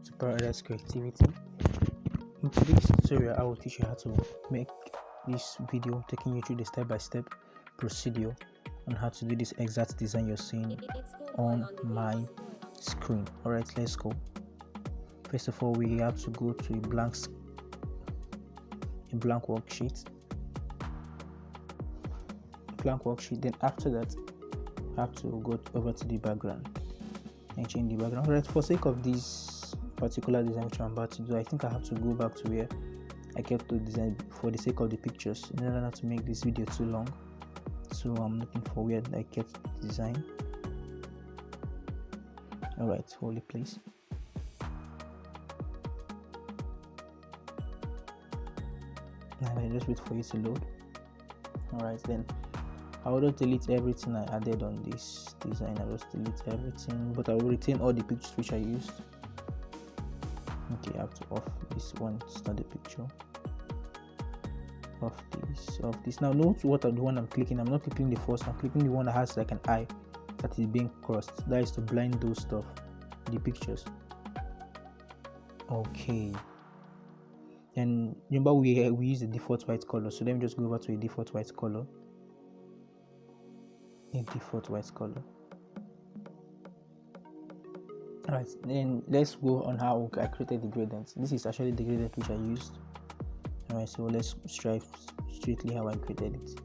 to Paradise Creativity. In today's tutorial, I will teach you how to make this video taking you through the step-by-step procedure on how to do this exact design you're seeing on my screen. Alright, let's go. First of all, we have to go to a blank worksheet. Then after that, I have to go over to the background and change the background. Alright, for sake of this particular design which I'm about to do, I think I have to go back to where I kept the design for the sake of the pictures in order not to make this video too long. So I'm looking for where I kept the design. Alright, hold it please. And I just wait for it to load. Alright, then I will just delete everything I added on this design. I will just delete everything, but I will retain all the pictures which I used. Okay, I have to off this one. It's not the picture. Off this. Now note what the one I'm clicking. I'm not clicking the first. I'm clicking the one that has like an eye that is being crossed. That is to blind those stuff, the pictures. Okay. And remember we use the default white color. So let me just go over to a default white color. Alright, then let's go on how I created the gradient. This is actually the gradient which I used. Alright, so let's strive strictly how I created it.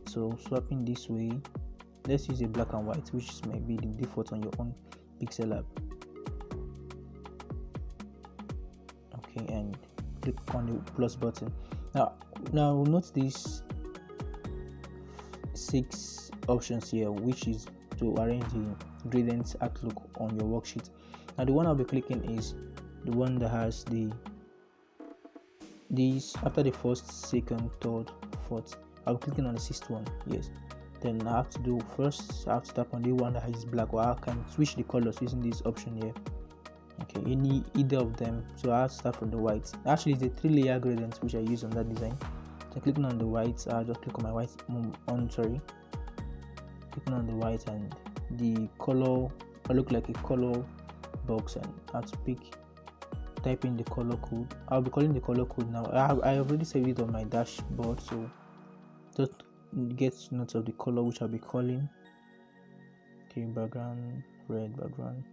So swapping this way, let's use a black and white, which may be the default on your own Pixellab. Okay, and click on the plus button. Now note these 6 options here, which is to arrange the gradient outlook on your worksheet. Now the one I'll be clicking is the one that has these after the first, second, third, fourth. I'll be clicking on the 6th one. Yes. Then I have to do first. I have to tap on the one that has black, or I can switch the colors using this option here. Okay, either of them. So I have to start from the white. Actually, it's a 3-layer gradient which I use on that design. So clicking on the white, I'll just click on my white clicking on the white, and the color I look like a color box, and I have to type in the color code. I'll be calling the color code now. I already saved it on my dashboard, so just get notes of the color which I'll be calling. Okay, background red, background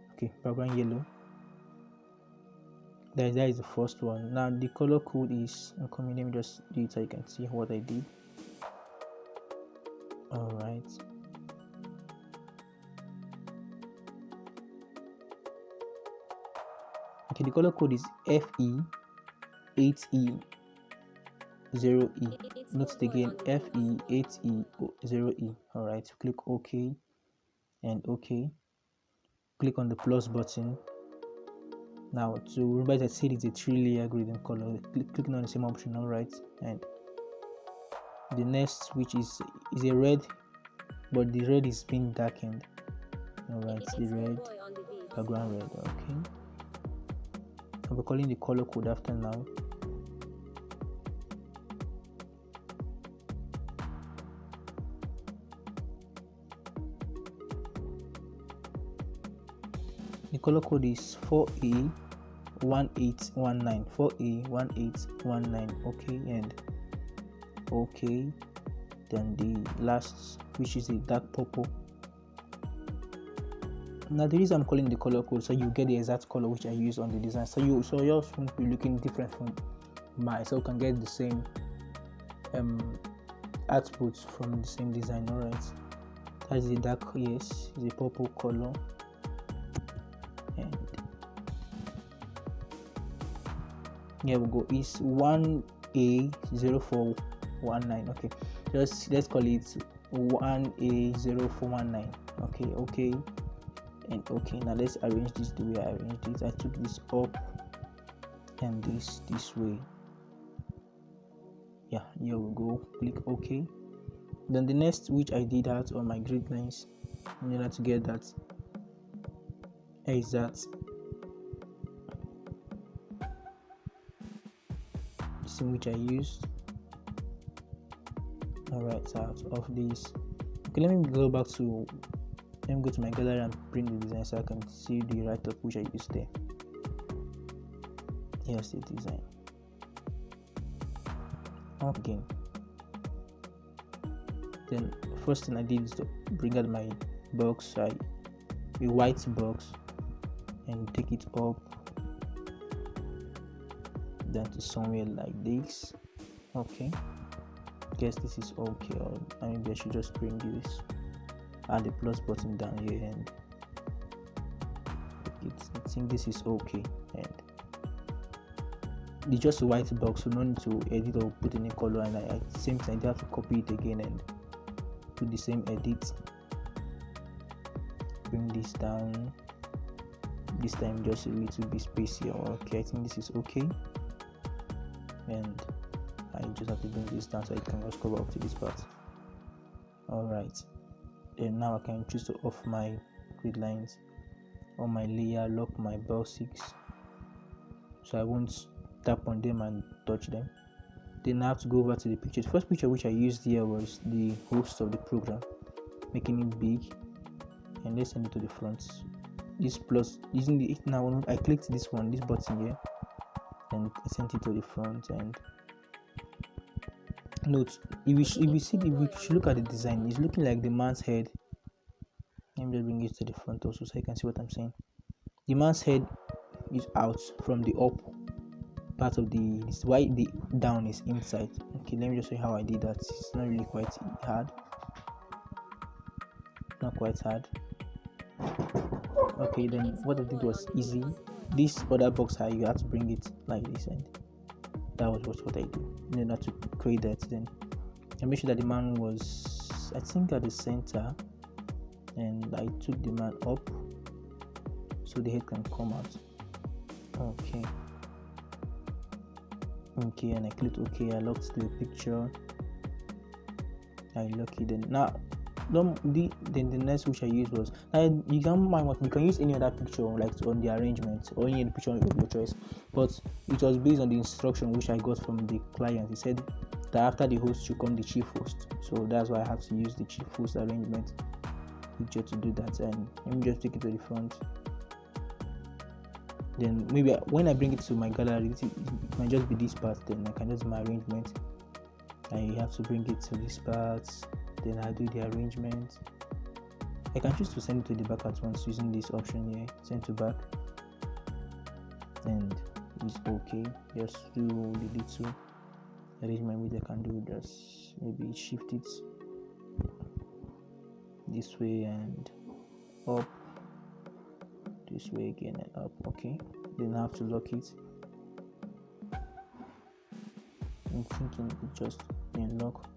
yellow. That is the first one. Now the color code is coming. Let me just do it so you can see what I did. Alright. Okay, the color code is FE8E0E. Note it again, FE8E0E. Alright, click OK and OK. Click on the plus button. Now to remember, I said it's a 3-layer gradient color. Clicking on the same option. Alright, and the next, which is a red, but the red is being darkened. Alright, the red, background red. Okay, I'll be calling the color code after now. The color code is 4A1819. 4A1819. Okay, and okay. Then the last, which is a dark purple. Now the reason I'm calling the color code, so you get the exact color which I use on the design. So yours won't be looking different from mine, so you can get the same outputs from the same design. Alright, that's the dark, yes, the purple color. And here we go, it's 1A0419. Okay, just let's call it 1A0419. Okay, and okay. Now let's arrange this the way I arranged it. I took this up and this way. Yeah, here we go. Click OK. Then the next, which I did out on my grid lines in order to get that, is that same which I used. Alright, so out of this. Okay, let me go to my gallery and bring the design so I can see the write-up which I used there. Here's the design. Okay. Then first thing I did is to bring out my box, a white box, and take it up down to somewhere like this. Okay. Guess this is okay, or maybe I should just bring this, add the plus button down here, and I think this is okay. And it's just a white box, so no need to edit or put any color, and at the same time I have to copy it again and put the same edit. Bring this down, this time just a little bit spacier. Okay, I think this is okay, and I just have to bring this down so it can just cover up to this part. Alright, and now I can choose to off my grid lines on my layer, lock my basics so I won't tap on them and touch them. Then I have to go over to the picture. The first picture which I used here was the host of the program, making it big, and let's send it to the front. This plus using the now I clicked this button here, and I sent it to the front. And note, if we should look at the design, it's looking like the man's head. Let me just bring it to the front also so you can see what I'm saying. The man's head is out from the up part of why the down is inside. Okay, let me just show you how I did that. It's not really quite hard. Not quite hard. Okay, then what I did was easy. This other box here, you have to bring it like this, and that was what I do. In order to create that, then I made sure that the man was, I think, at the center, and I took the man up so the head can come out. Okay, and I clicked OK. I locked the picture. I lock it. Then now, the next which I used was, you can use any other picture like on the arrangement or any picture of your choice, but it was based on the instruction which I got from the client. He said that after the host should come the chief host, so that's why I have to use the chief host arrangement picture to do that. And let me just take it to the front. Then maybe when I bring it to my gallery, it might just be this part. Then I can just do my arrangement. I have to bring it to this part. Then I do the arrangement. I can choose to send it to the back at once using this option here, send to back, and it's okay. Just do the little arrangement which I can do. Just maybe shift it this way and up, this way again and up. Okay, then I have to lock it. I'm thinking it just lock.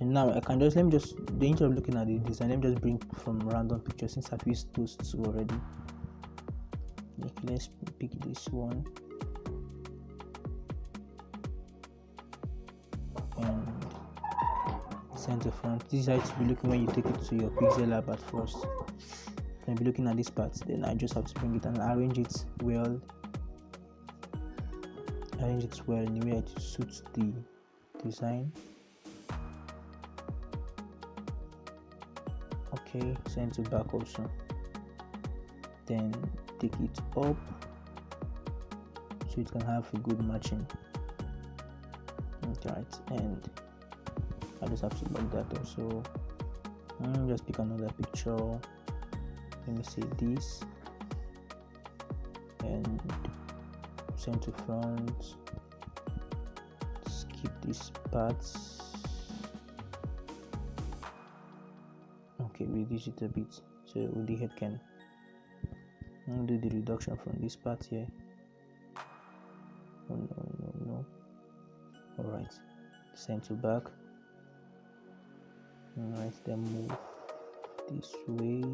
And now I can just instead of looking at the design, let me just bring from random pictures since I've used those two already. Okay, let's pick this one and send the front. This is how it will be looking when you take it to your Pixellab at first. I'll be looking at this part, then I just have to bring it and arrange it well. Arrange it well in a way to suit the design. Okay, send it back also. Then take it up so it can have a good matching. Okay, right, and I just have to lock that also. Just pick another picture. Let me say this and send to front. Skip this part. Okay, reduce it a bit so the head can do the reduction from this part here. Oh no. Alright, send to back. Alright, then move this way.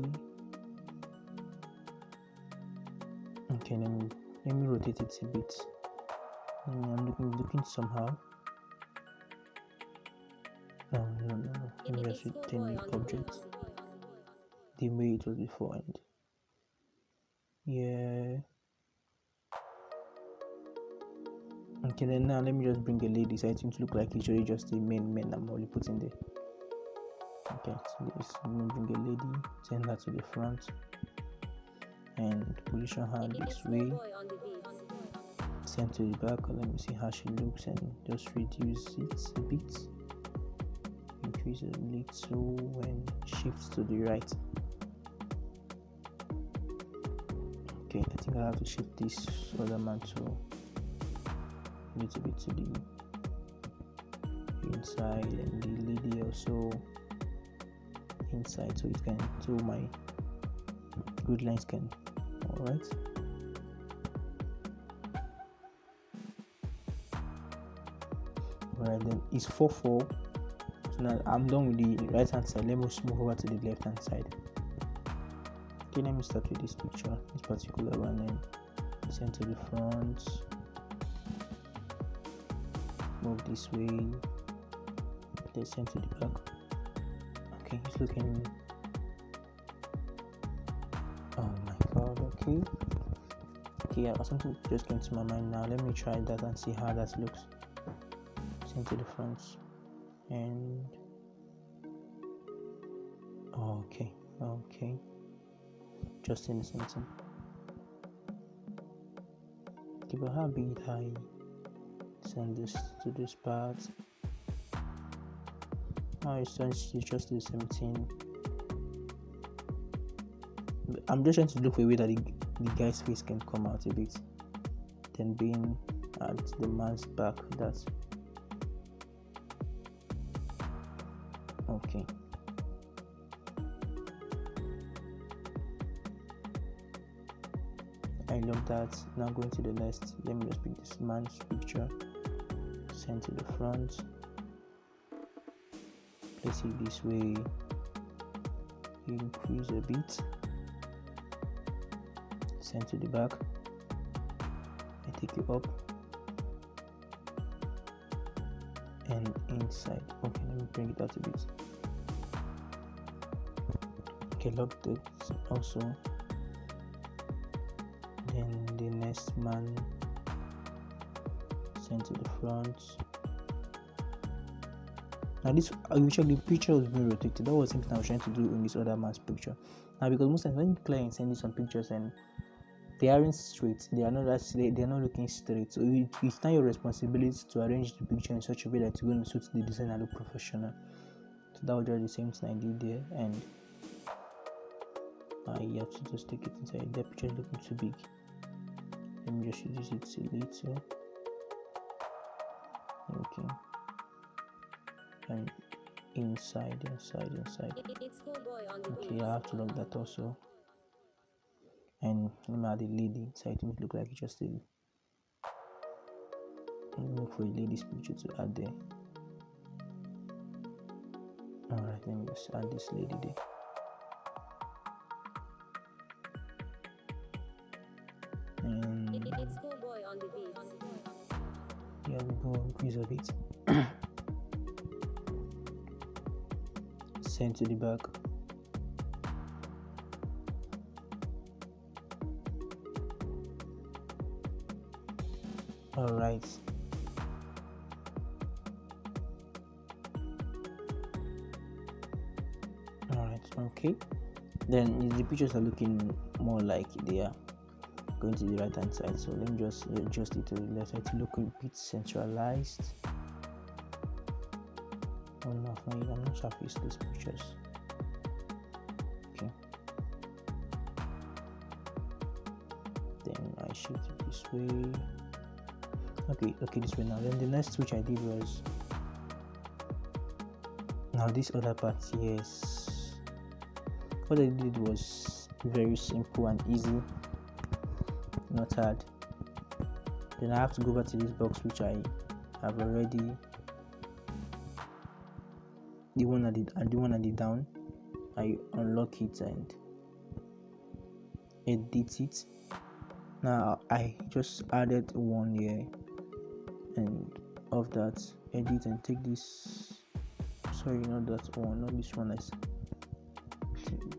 Okay, let me rotate it a bit. I'm looking somehow. No. Let me just retain the object the way it was before, and yeah. Okay, then now let me just bring a lady so I think to look like it's really just the main I'm only putting there. Okay, so let's bring a lady, send her to the front, and position her this way. send to the back. Let me see how she looks and just reduce it a bit, increase it a little and shift to the right. Okay, I think I have to shift this other man to a little bit to the inside, and the lady also inside, so it can, so my grid lines can, all right. Alright, then it's 4-4. So now I'm done with the right hand side. Let me move over to the left hand side. Okay, let me start with this picture, this particular one, and send to the front, move this way, then send to the back. Okay, it's looking, oh my god. Okay, yeah, something just came to my mind now. Let me try that and see how that looks. Send to the front, and okay, just in the center. Okay, but how big I send this to this part? It's just the 17. I'm just trying to look for a way that the guy's face can come out a bit, then being at the man's back. That's okay. I love that. Now going to the next, let me just pick this man's picture, send to the front, place it this way, increase a bit, send to the back, I take it up and inside. Okay, let me bring it out a bit. Okay, lock that also. Then the next man, send to the front. Now this, I will check the picture was being rotated. That was something I was trying to do in this other man's picture. Now because most times when clients send you some pictures and they aren't straight, they are not looking straight, so it's not your responsibility to arrange the picture in such a way that it's going to suit the design and look professional. So that was just the same thing I did there, and I have to just take it inside. That picture is looking too big. Let me just reduce it a little. Okay. And inside. Okay, I have to lock that also. And let me add a lady, so it will look like it's just a, look for a lady's picture to add there. Alright, let me just add this lady there. And here we go, increase a bit. Send to the back. Alright. Okay. Then the pictures are looking more like they are going to the right hand side. So let me just adjust it to the left side to look a bit centralized. Oh no, I'm not sure if it's these pictures. Okay. Then I shift it this way. Okay, this way now. Then the next switch I did was, now this other part, yes. What I did was very simple and easy, not hard. Then I have to go back to this box which I have already, the one at the down. I unlock it and edit it. Now I just added one here, and of that, edit and take this, sorry, not that one, not this one.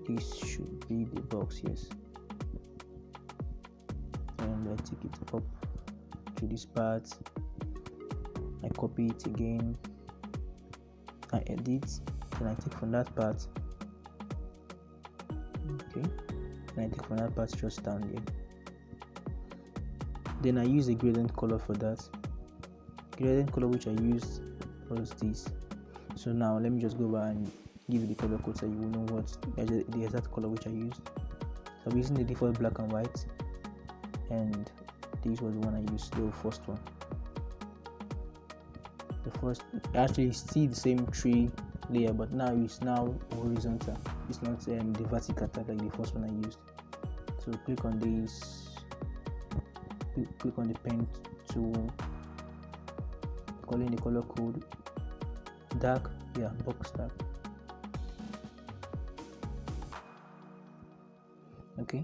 This should be the box, yes. And I take it up to this part, I copy it again, I edit, then I take from that part, okay, and I take from that part just down here. Then I use a gradient color for that. Gradient color which I used was this. So now let me just go over and give you the color code so you will know what the exact color which I used. So I'm using the default black and white, and this was the one I used, the first one. The first, actually see the same tree layer, but now it's now horizontal. It's not the vertical type like the first one I used. So click on this, click on the pen tool, calling the color code dark, box dark. Okay,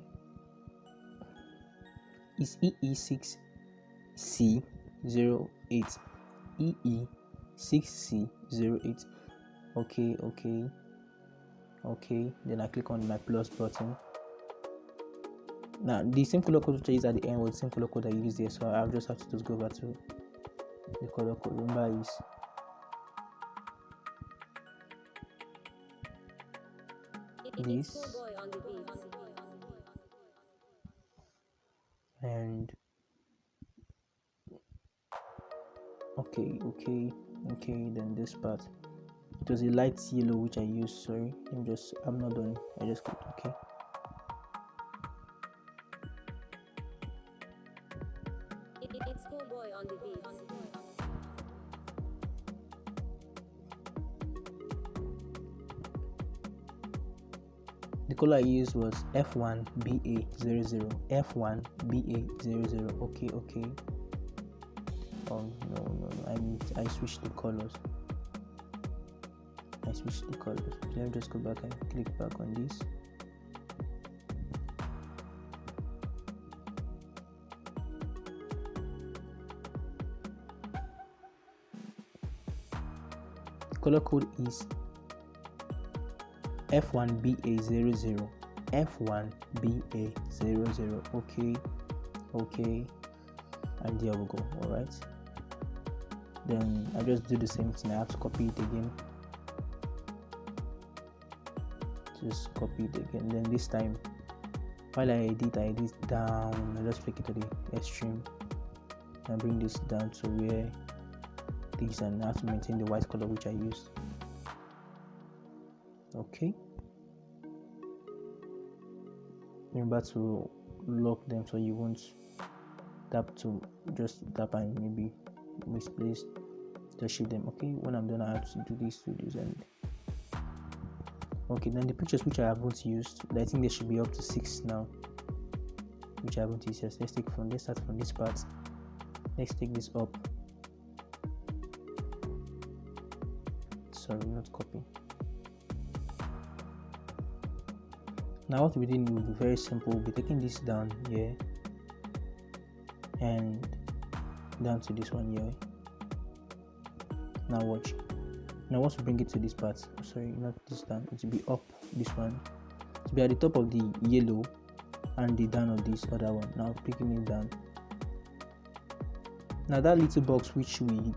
it's EE6C08, EE6C08. Okay, then I click on my plus button. Now the same color code which I used at the end was the same color code I used there, so I'll just have to just go back to the color code. Remember is this, and okay, then this part, it was a light yellow which I used. Sorry, I'm not done. I just clicked okay. It's Schoolboy on the beat. The color I used was F1BA00. F1BA00. Okay. Oh no. I switched the colors. Let me just go back and click back on this. The color code is F1BA00. F1BA00. Okay, and there we go. All right, then I just do the same thing. I have to copy it again. Just copy it again. Then this time, while I edit down. I just take it to the extreme and bring this down to where this, and I have to maintain the white color which I used. Okay, remember to lock them so you won't tap to just tap and maybe misplace, just shift them. Okay, when I'm done I have to do these studios. And okay, then the pictures which I haven't used, I think there should be up to 6 now, which I haven't used. Let's start from this part. Let's take this up. Sorry, not copy. Now what we're doing will be very simple. We'll be taking this down here and down to this one here. Now watch. Now once we bring it to this part, sorry, not this down, it will be up this one. It will be at the top of the yellow and the down of this other one. Now picking it down. Now that little box which we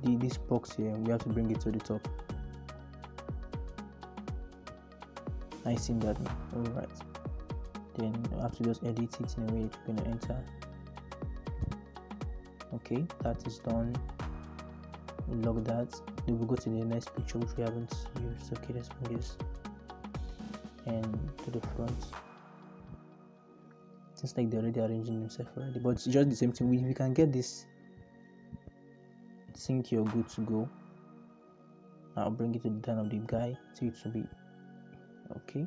did, this box here, we have to bring it to the top. I seen that now. Alright, then I have to just edit it in a way it's going to enter. Okay, that is done. We log that. Then we'll go to the next picture which we haven't used. Okay, let's bring this and to the front. Seems like they're already arranging themselves already, but it's just the same thing. We can get this. I think you're good to go. I'll bring it to the down of the guy so it will be okay.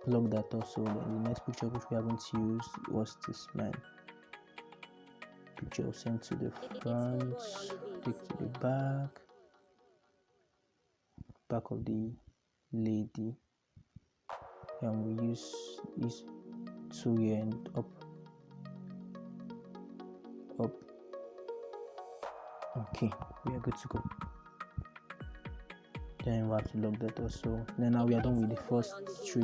Log that also. Then the next picture which we haven't used was this man. Picture sent to the front, take to the back of the lady, and we use these two here and up. Okay, we are good to go. Then we have to log that also. Then now we are done with the first 3.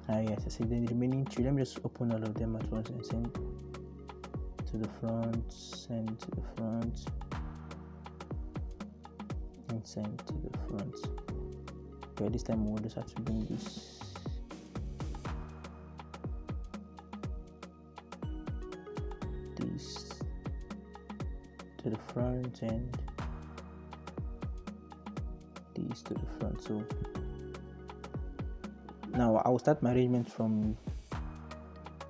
Yes, I see. Then the remaining 3, let me just open all of them at once and send to the front, send to the front, and lines and to the front. Okay, this time we'll just have to bring this to the front and this to the front. So now I will start my arrangement from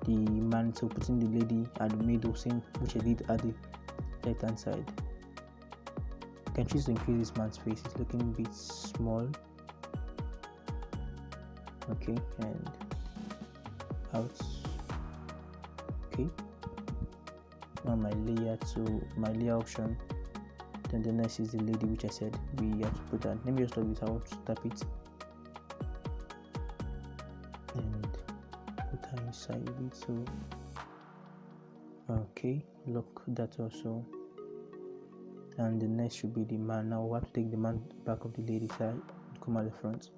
the man, so putting the lady at the middle, same which I did at the right hand side. You can choose to increase this man's face, it's looking a bit small. Okay, and out. Okay, now my layer option. Then the next is the lady, which I said we have to put on. Let me just log this out, tap it, and put her inside it. So okay, look that also. And the next should be the man. Now we have to take the man back of the lady side, come at the front.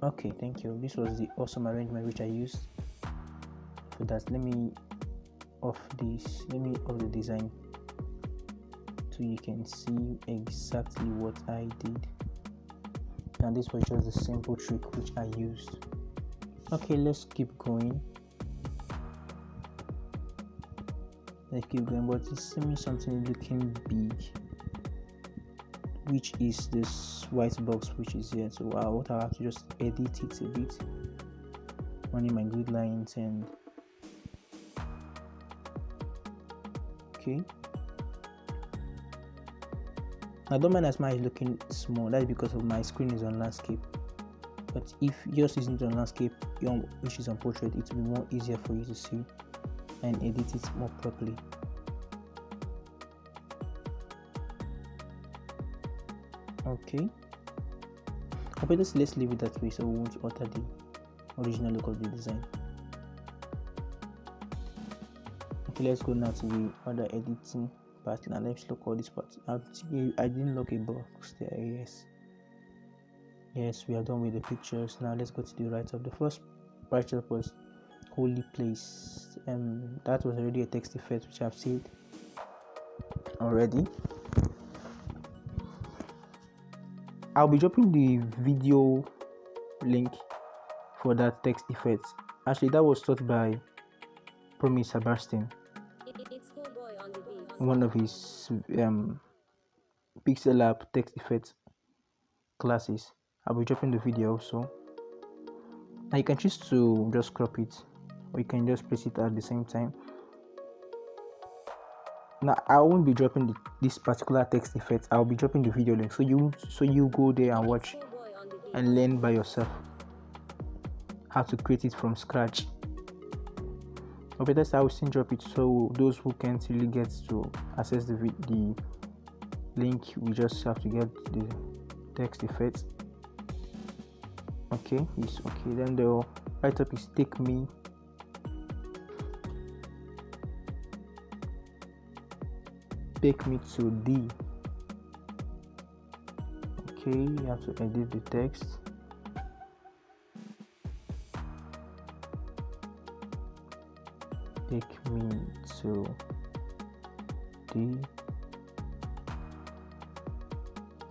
Okay, thank you. This was the awesome arrangement which I used for that. Let me off the design so you can see exactly what I did. And this was just a simple trick which I used. Okay, let's keep going. But it's something looking big, which is this white box which is here. So I have to just edit it a bit, running my grid lines and okay. Now don't mind as mine is looking small, that's because of my screen is on landscape. But if yours isn't on landscape, which is on portrait, it will be more easier for you to see and edit it more properly. Okay, but let's leave it that way, so we won't alter the original look of the design. Okay, let's go now to the other editing part. Now let's look all this part. I didn't look a box there. Yes, we are done with the pictures. Now let's go to the right of the first picture was holy place, and that was already a text effect which I've seen already. I'll be dropping the video link for that text effect. Actually, that was taught by Promise Sebastian, one of his Pixellab text effect classes. I'll be dropping the video also. Now you can choose to just crop it, or you can just place it at the same time. Now I won't be dropping this particular text effect. I'll be dropping the video link, so you go there and watch and learn by yourself how to create it from scratch. Okay, that's how I will still drop it, so those who can't really get to access the link, we just have to get the text effect. Okay, it's okay. Then the right up is take me to D. Okay, you have to edit the text. Take me to D.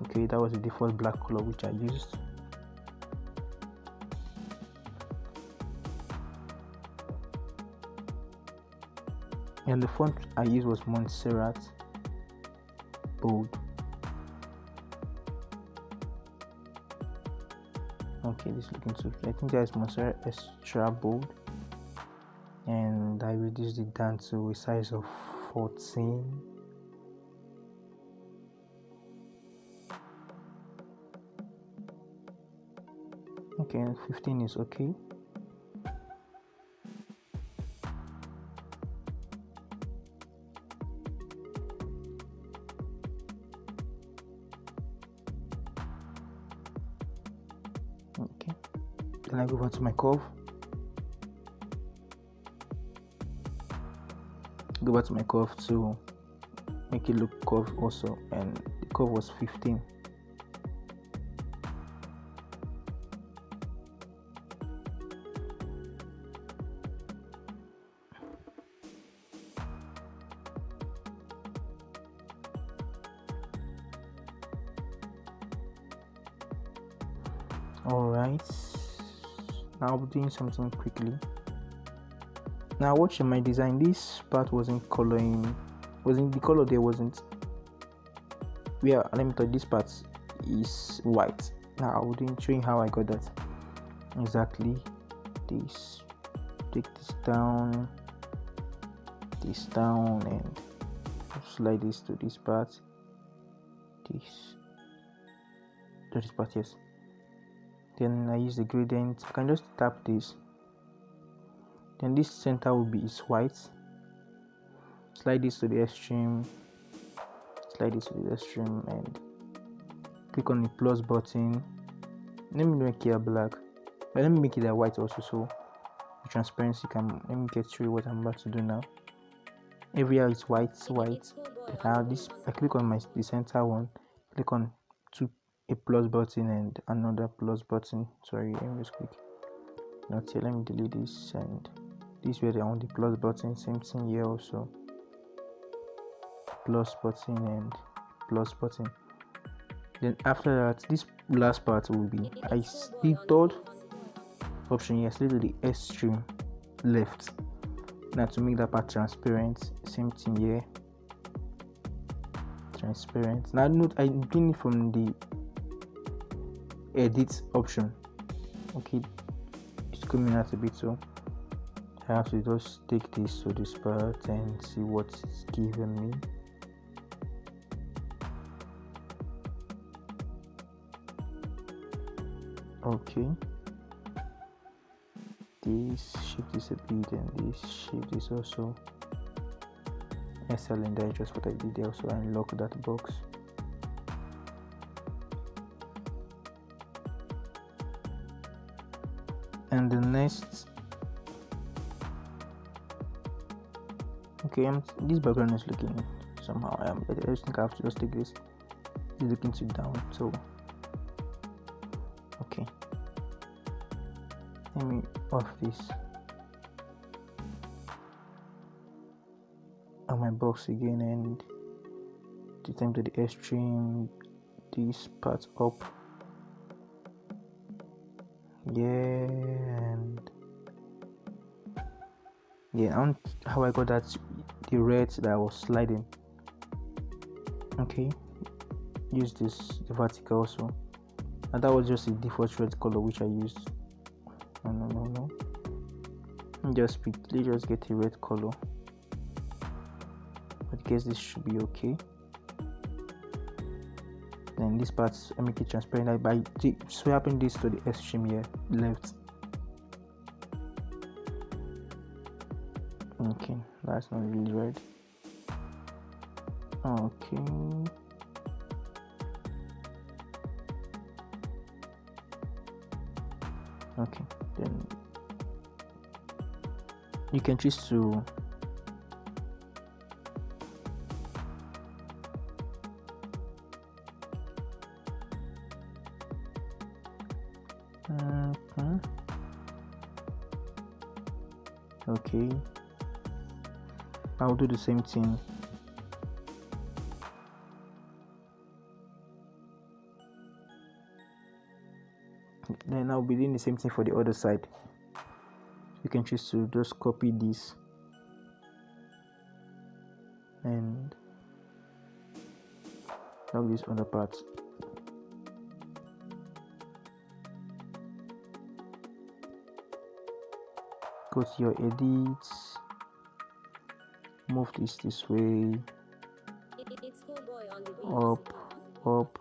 Okay, that was the default black color which I used. And the font I used was Montserrat bold. Okay, this is looking too. I think that's Montserrat extra bold, and I reduced it down to a size of 14. Okay, 15 is okay. Okay, then I go back to my curve. Go back to my curve to make it look curved also, and the curve was 15. Alright, now I'll be doing something quickly. Now watching my design, this part wasn't coloring, the color there wasn't, let me tell you, this part is white. Now I will show you how I got that exactly. This, take this down, and slide this to this part, this part, yes. Then I use the gradient. I can just tap this, then this center will be white. Slide this to the extreme, and click on the plus button. Let me make it a black, but let me make it a white also, so the transparency can, let me get through what I'm about to do now. Everywhere is white. Now this, I click on the center one, click on a plus button and another plus button. Sorry, let me just click. Not here. Let me delete this, and this where I want the plus button. Same thing here also. Plus button and plus button. Then after that, this last part will be the third option here. Select the extreme left. Now to make that part transparent, same thing here. Transparent. Now note I'm doing it from the edit option. Okay, it's coming out a bit, so I have to just take this to this part and see what it's giving me. Okay, this shift is a bit, and this shift is also excellent. That's just what I did there. Also unlock that box. And the next, okay, this background is looking somehow. I just think I have to just take this. It's looking too down, so okay. Let me off this on my box again, and this time to the extreme. This part up. And how I got that, the red that I was sliding. Okay, use the vertical also, and that was just a default red color which I used. No, let's just get a red color, but I guess this should be okay. Then this part, I make it transparent by swapping this to the extreme here, left. Okay, that's not really red. Okay, then you can choose to okay, I'll do the same thing. Then I'll be doing the same thing for the other side. You can choose to just copy this and now this other part. Go to your edits, move this way, up,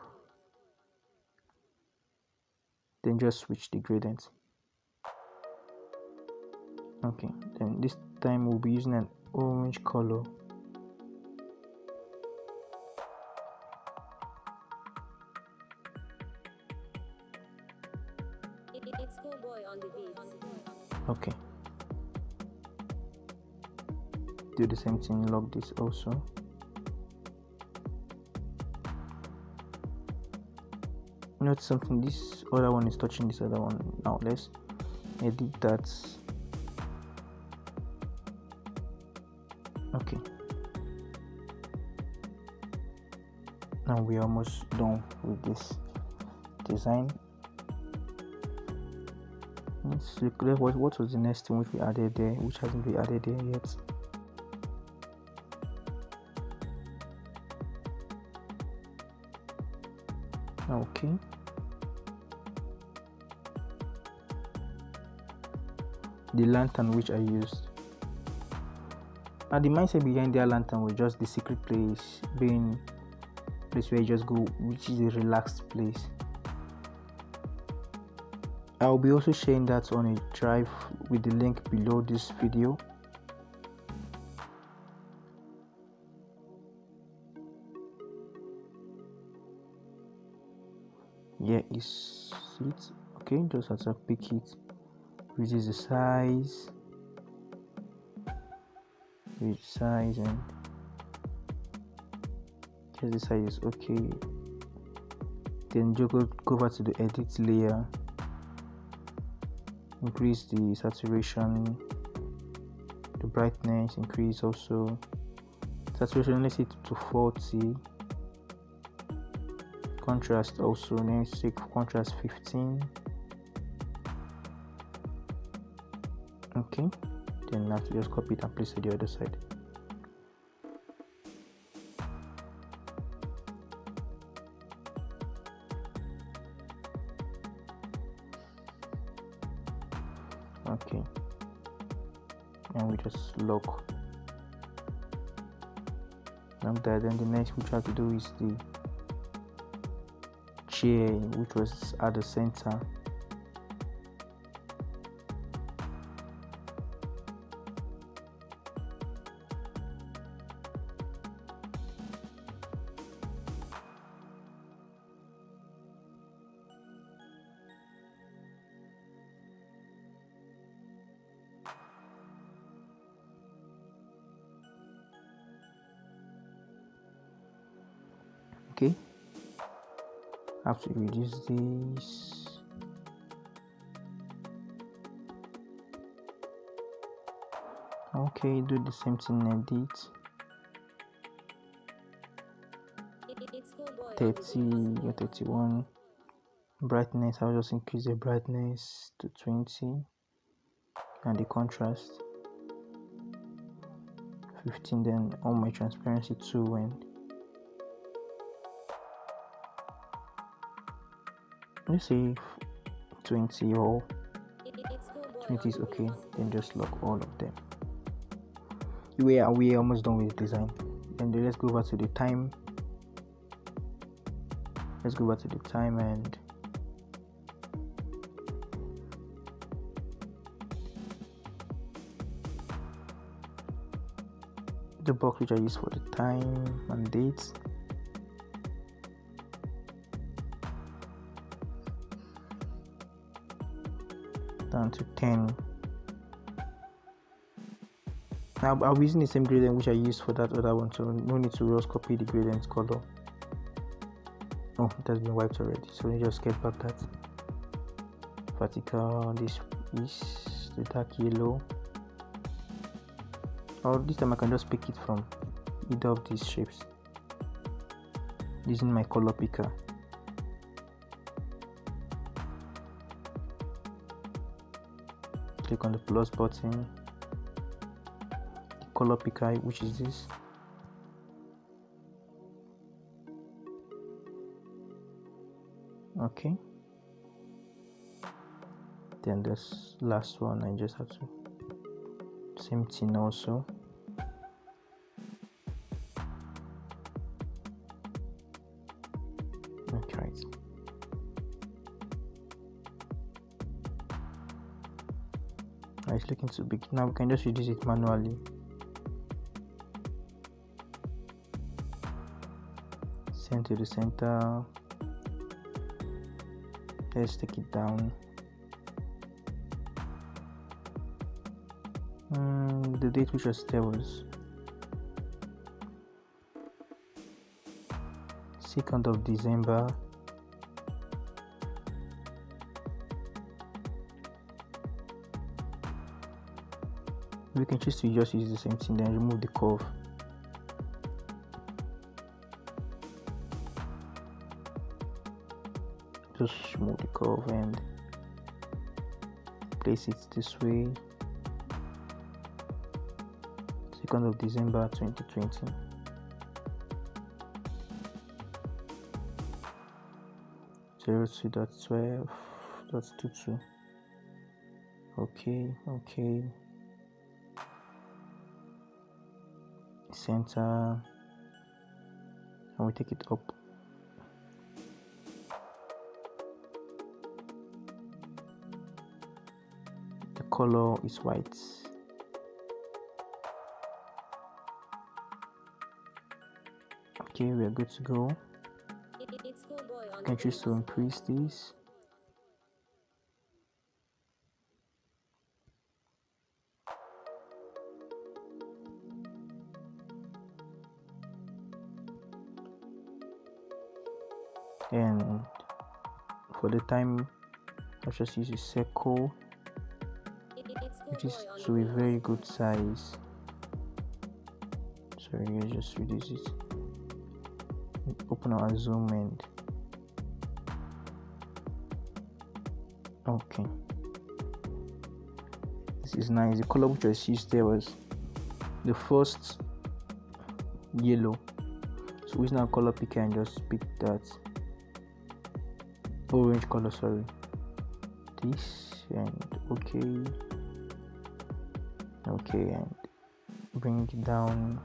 then just switch the gradient. Okay, then this time we'll be using an orange color. Okay, do the same thing, lock this also. Note something, this other one is touching this other one. Now let's edit that. Okay, now we're almost done with this design. Let's look at what was the next thing which we added there, which hasn't been added there yet. Okay. The lantern which I used. And the mindset behind that lantern was just the secret place being place where you just go, which is a relaxed place. I'll be also sharing that on a drive with the link below this video. Here is it. Okay, just have to pick it, reduce the size, and just the size is okay. Then you go over to the edit layer, increase the saturation, the brightness, increase also saturation, let's set it to 40, contrast also, let's take contrast 15. Okay, then I have to just copy it and place it the other side. Okay, and we just lock. After that, then the next we try to do is the chair, which was at the center. Okay, I have to reduce this. Okay, do the same thing, edit 30 or 31. Brightness, I'll just increase the brightness to 20 and the contrast 15, then on my transparency 2, and let's say 20 or 20 is okay. Then just lock all of them. We are almost done with the design. Then let's go over to the time. Let's go back to the time and the box which I use for the time and dates. Down to 10. Now I'll be using the same gradient which I used for that other one, so no need to just copy the gradient color. Oh, it has been wiped already, so you just get back that vertical. This is the dark yellow, or this time I can just pick it from either of these shapes using my color picker. Click on the plus button, the color picker, which is this. Okay, then this last one I just have to same thing also. Okay, right. It's looking too big. Now we can just reduce it manually. Send to the center. Let's take it down. The date which was there was 2nd of December. We can choose to just use the same thing, then remove the curve. Just remove the curve and place it this way. 2nd of December 2020. Zero 2.12.22. Okay. Center, and we take it up. The color is white. Okay, we are good to go. I can choose to increase this. And for the time, I'll just use a circle, which is to a very good size. Sorry, let's just reduce it. Open our zoom and okay. This is nice. The color which I used there was the first yellow. So using our color picker and just pick that orange color, sorry. This and okay, and bring it down.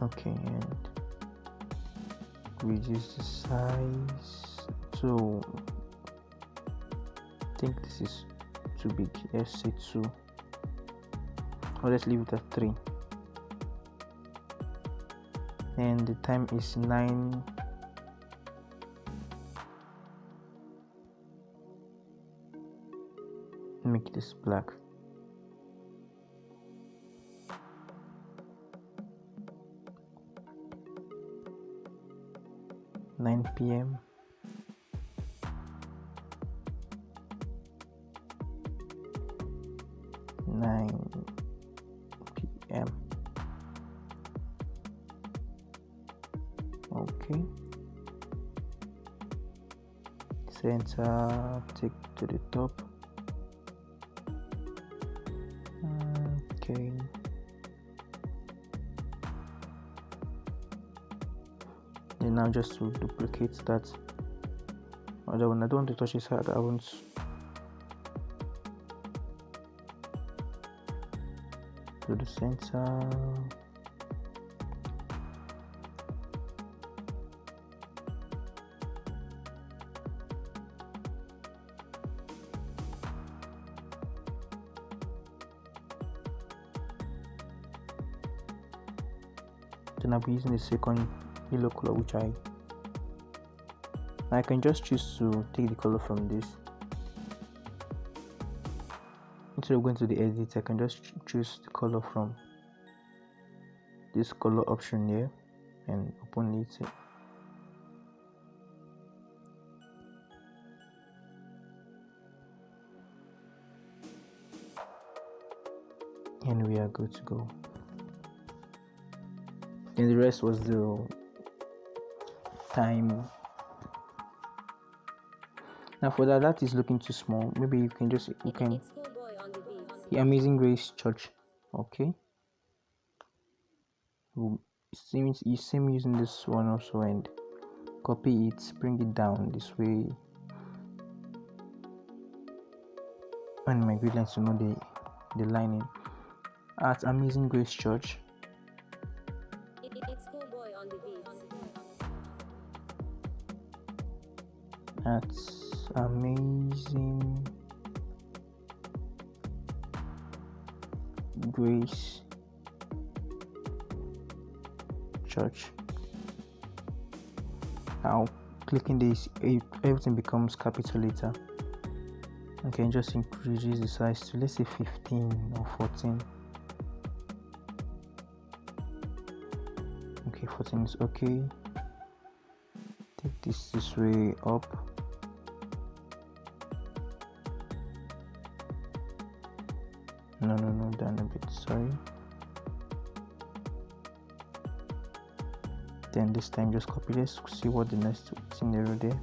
Okay, and reduce the size. So I think this is too big. Let's say 2, or let's leave it at 3. And the time is 9. Make this black. 9 p.m. Okay. Center, take to the top. Okay. And now just to duplicate that other one, I don't want to touch his head. I want to the center. Then I'll be using the second yellow color, which I can just choose to take the color from this. Instead of going to the edit, I can just choose the color from this color option here and open it. And we are good to go. And the rest was the time. Now for that is looking too small. Maybe you can the Amazing Grace Church. Okay. Same using this one also, and copy it, bring it down this way, and my grid lines to know the lining. At Amazing Grace Church. That's Amazing Grace Church. Now clicking this, everything becomes capital letter. Okay, just increase the size to, let's say, 15 or 14. Okay, 14 is okay. Take this way up. No, down a bit, sorry. Then this time just copy. Let's see what the next scenario there.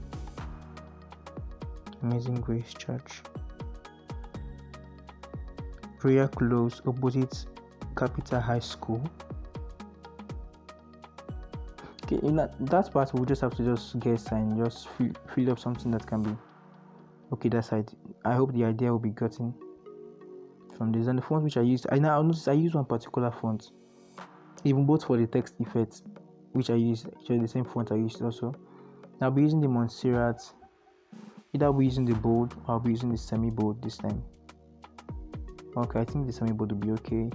Amazing Grace Church. Prayer close opposite Capital High School. Okay, in that part we'll just have to just guess and just fill up something that can be okay. That side. I hope the idea will be gotten from this. And the font which I used, I now notice I use one particular font, even both for the text effects, which I use actually the same font I used also. Now I'll be using the Montserrat. Either I'll be using the bold or I'll be using the semi-bold this time. Okay, I think the semi-bold will be okay.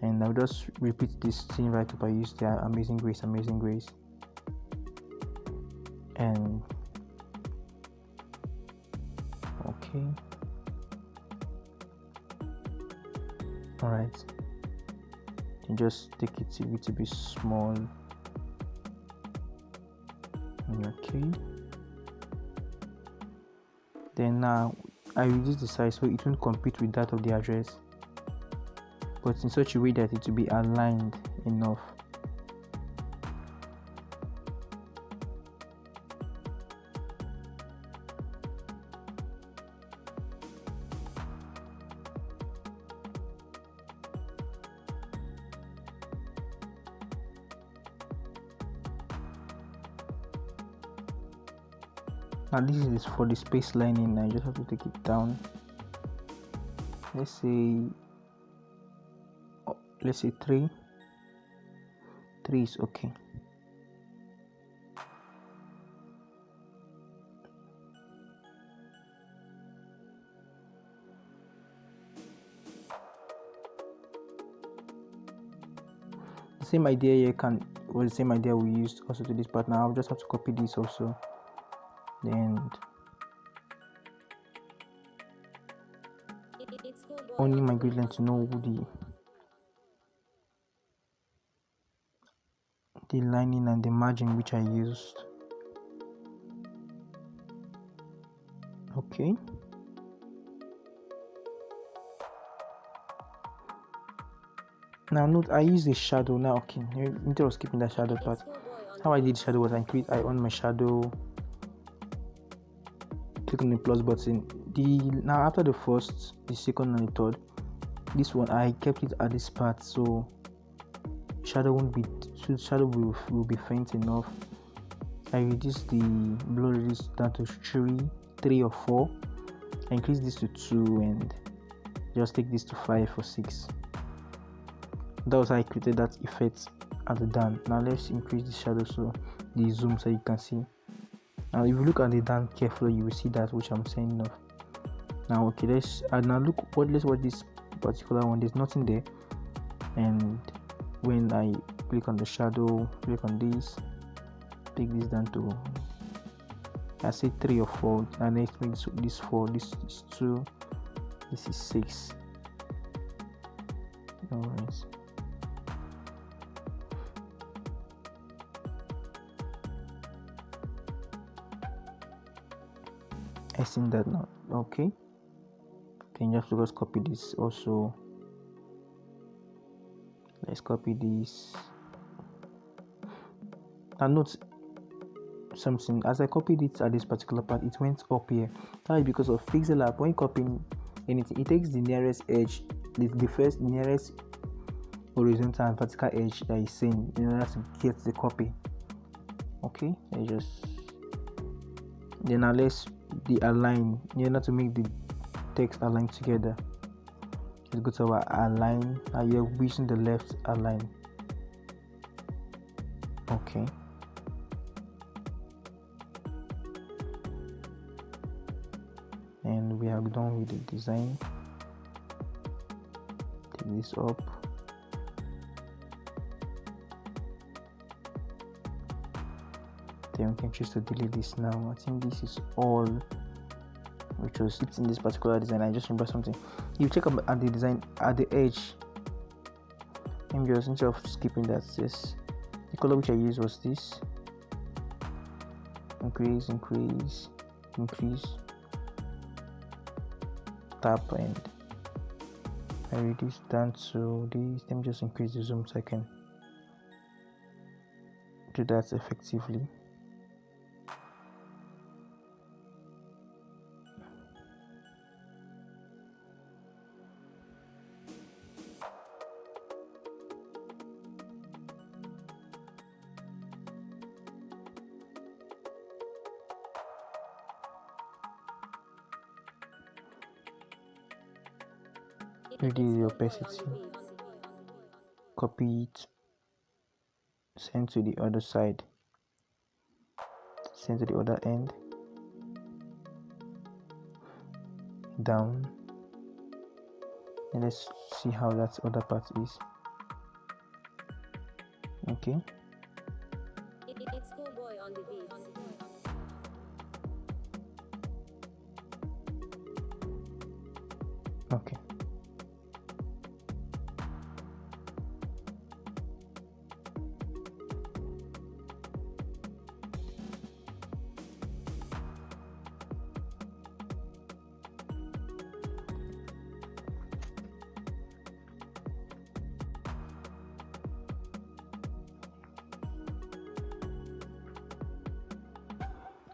And I'll just repeat this thing right up. I use the Amazing Grace. And okay. Alright. You just take it a little bit small. Okay. Then now I reduce the size so it won't compete with that of the address, but in such a way that it will be aligned enough. Now this is for the space lining. I just have to take it down. Let's say 3 is okay. The same idea here was the same idea we used also to this part. Now I'll just have to copy this also. Then only my grid line to know the lining and the margin which I used. Okay. Now note I use the shadow now. Okay, instead of skipping that shadow part, how I did shadow was I on my shadow, click on the plus button. Now after the first, the second and the third, this one I kept it at this part so shadow will be faint enough. I reduce the blur radius down to 3 or 4. I increase this to 2 and just take this to 5 or 6. That was how I created that effect at the down. Now let's increase the shadow so the zoom so you can see. Now if you look at the down carefully, you will see that which I'm saying of. Now okay, let's watch this particular one. There's nothing there, and when I click on the shadow, click on this, take this down to I say 3 or 4, and let's make this 4, this is 2, this is 6. Alright. I seen that now. Okay. Then just let's copy this also. Let's copy this. And note something, as I copied it at this particular part, it went up here. That is because of Pixellab. When copying anything, it takes the nearest edge, the first nearest horizontal and vertical edge that is seen in order to get the copy. Okay, then now let's align in order to make the text align together. Let's go to our align. You're using the left align. Okay. And we are done with the design. Take this up. Then we can choose to delete this now. I think this is all which was in this particular design. I just remember something. You check up at the design at the edge. I'm just instead of skipping that, this the color which I used was this. Increase, tap, and I reduce down to this. Let me just increase the zoom so I can do that effectively. Reduce the opacity, copy it, send to the other side, send to the other end, down, and let's see how that other part is. Okay, It's Schoolboy on the beat. okay.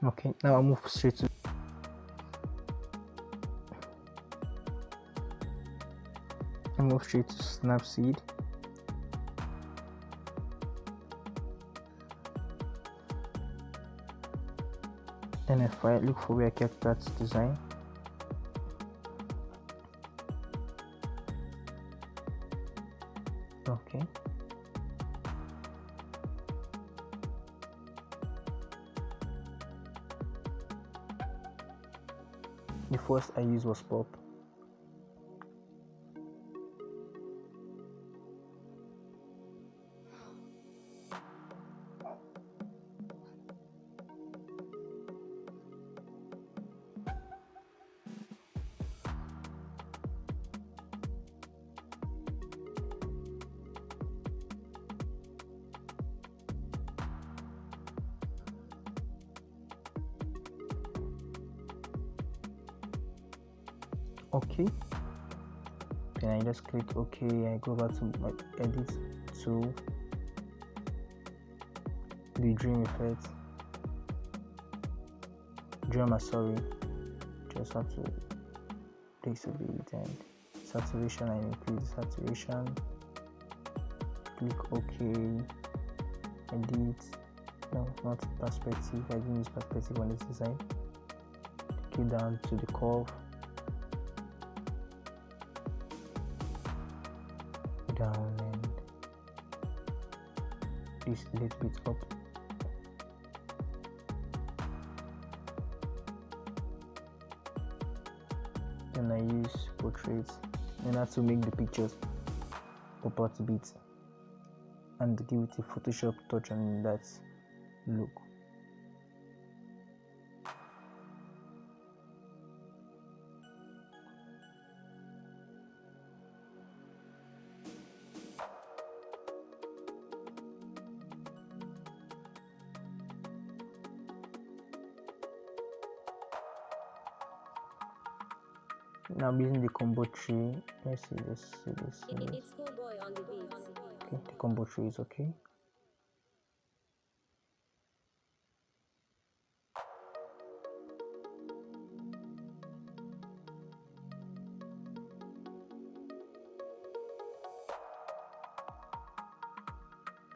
Okay, now I'll move straight to Snapseed. And if I look for where I kept that design, okay. The first I used was pop. Okay, then I just click OK. I go back to my edit tool, the dream effect, drama, sorry, just have to disable it, and saturation, I increase saturation, click OK, edit, no, not perspective, I didn't use perspective on this design, click down to the curve, down, and this a little bit up. Then I use portraits in order to make the pictures pop out a bit and give it a Photoshop touch on that look. Now I'm using the combo tree. Let's see this. It's Schoolboy on the beat. Okay, the combo tree is okay.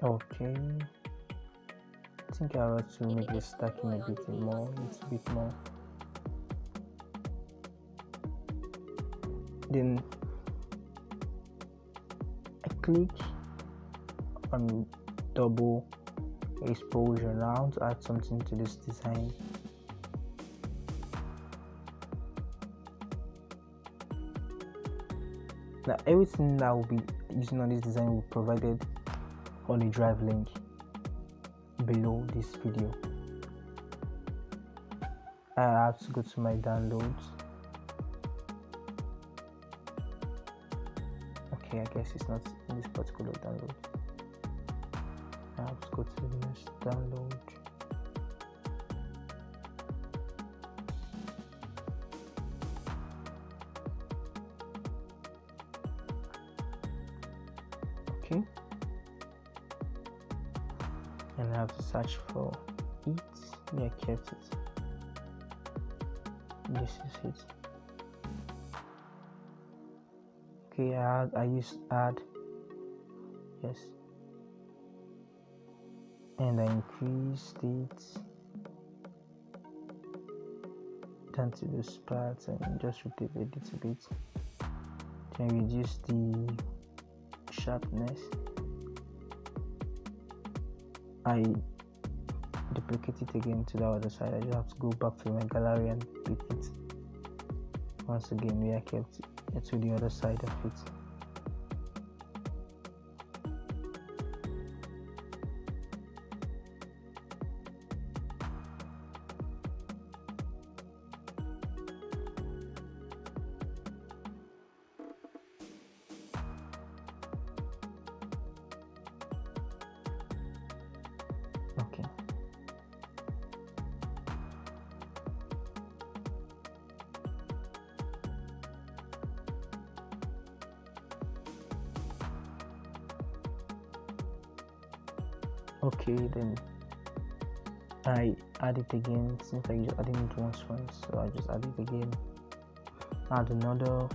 Okay. I think I have to make the stacking a bit more, Then I click on double exposure now to add something to this design. Now everything that will be using on this design will be provided on a drive link below this video. I have to go to my downloads. Okay, I guess it's not in this particular download. I have to go to the next download. Okay. and I have to search for it. Yeah, I kept it. This is it. Okay, I used add, yes, and I increased it down to this part and just rotate it a little bit. Then reduce the sharpness. I duplicate it again to the other side. I just have to go back to my gallery and pick it once again. We are kept it to the other side of it. Okay. Okay, then I add it again since I just added it once, so I just add it again. Add another.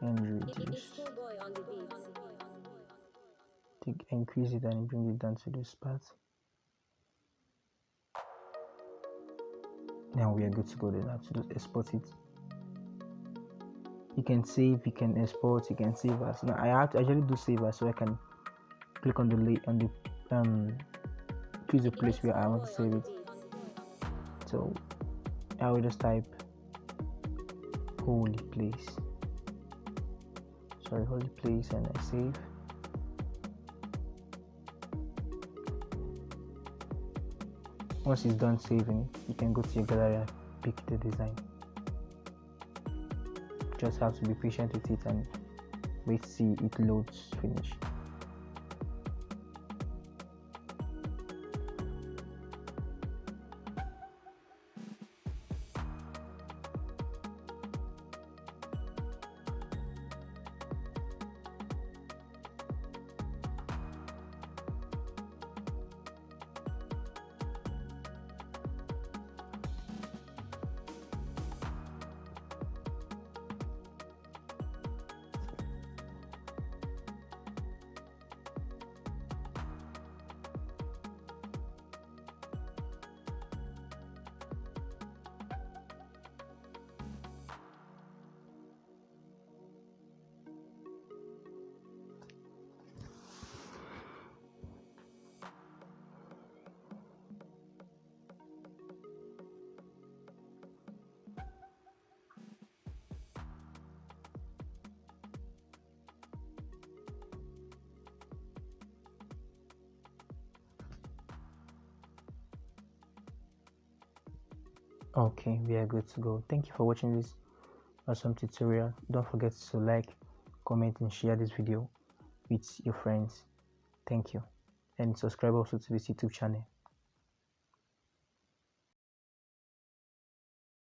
And reduce. It's Schoolboy on the beat. Increase it and bring it down to this part. Now we are good to go. Then I have to just export it. You can save, you can export, you can save as. Now I have to actually do save as, so I can click on the choose the place where I want to save it. So I will just type holy place. Sorry, holy place, and I save. Once it's done saving, you can go to your gallery and pick the design. Just have to be patient with it and wait to see it loads finish. Okay, we are good to go. Thank you for watching this awesome tutorial. Don't forget to like, comment and share this video with your friends. Thank you, and subscribe also to this YouTube channel.